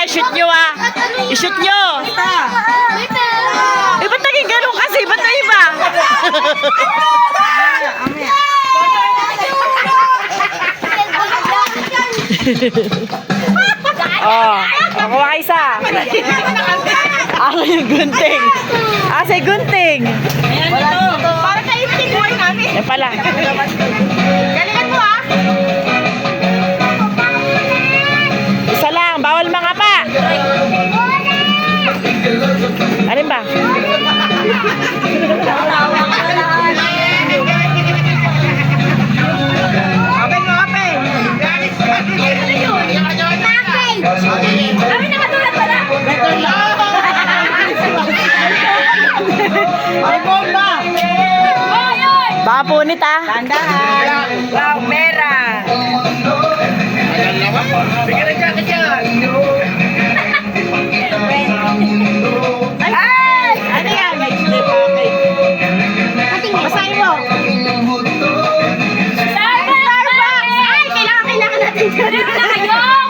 i-shoot nyo ah. I-shoot nyo. Eh, ba't naging ganun kasi? Ba't na iba? Oh, makuha isa. Ako yung gunting. Asa yung gunting? Para kayo tinuloy namin. Yan pala. Galingan mo ah. Isa lang, bawal mga pa. Alin ba? Open mo, open. Kami nakatulad pala. May bomba. Baka punit ah. Tandahan. Wow, pera. Ay! Ano yan? Basahin mo. Starbucks! Ay, kailangan natin. Dito na kayo!